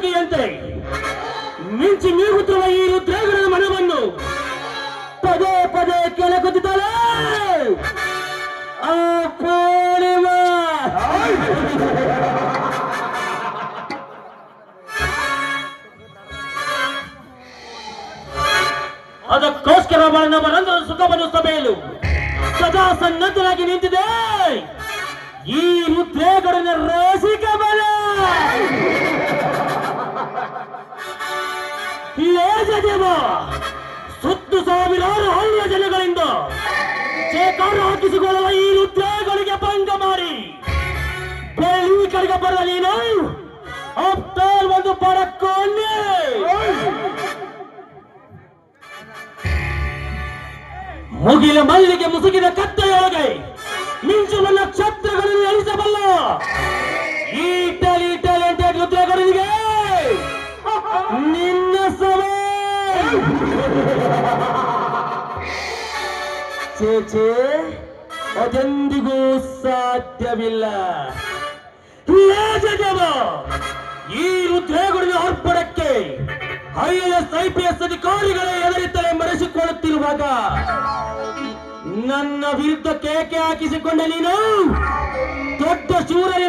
ಬೆಂಕುಕೆಯಂತೆ ಮಿಂಚಿ ಮೀಗುತ್ತಿರುವ ಈ ರುದ್ರೇಗರ ಮನವನ್ನು ಪದೇ ಪದೇ ಕೆಳಗುತ್ತಿದ್ದಾಳೆ ಆ ಪೂರ್ಣಿಮಾ. ಅದಕ್ಕೋಸ್ಕರ ನಮ್ಮ ರಂಗದ ಸುಖವನ್ನು ಸಭೆಯಲು ಸದಾ ಸನ್ನದ್ಧನಾಗಿ ನಿಂತಿದೆ ಈ ರುದ್ರೇಗಡನ ರಸಿಕ ಬಲ. ಲೇಜದೇವ ಸುತ್ತು ಸಾವಿರಾರು ಹಳ್ಳಿಯ ಜನಗಳಿಂದ ಚೇಕಾರ ಹಾಕಿಸಿಕೊಳ್ಳುವ ಈ ರುದ್ರೇಗಡಿಗೆ ಭಂಗ ಮಾಡಿ ಬೆಳ್ಳಿ ಕಡೆಗೆ ಬರಲ ನೀನು ಅಪ್ತಾಲ್ ಒಂದು ಪಡಕ್ಕೊಂಡೆ. ಮುಗಿಲ ಮಲ್ಲಿಗೆ ಮುಸುಗಿದ ಕತ್ತೆಯೊಳಗೆ ಮಿಂಚುವ ನಕ್ಷತ್ರಗಳನ್ನು ಎಳಿಸಬಲ್ಲ ಈ ಟ್ಯಾಲೆಂಟೆಡ್ ರುದ್ರೇಗಡನಿಗೆ ನಿನ್ನ ಸಭೆ ಚೇಚೆ ಅದೆಂದಿಗೂ ಸಾಧ್ಯವಿಲ್ಲ. ಲೇಜದೇವ ಈ ರುದ್ರೇಗಡನ ಅರ್ಪಣಕ್ಕೆ IAS ಅಧಿಕಾರಿಗಳೇ ಎದುರಿತ್ತಲೇ ಮರೆಸಿಕೊಳ್ಳುತ್ತಿರುವಾಗ ನನ್ನ ವಿರುದ್ಧ ಕೇಕೆ ಹಾಕಿಸಿಕೊಂಡ ನೀನು ದೊಡ್ಡ ಶೂರನೇ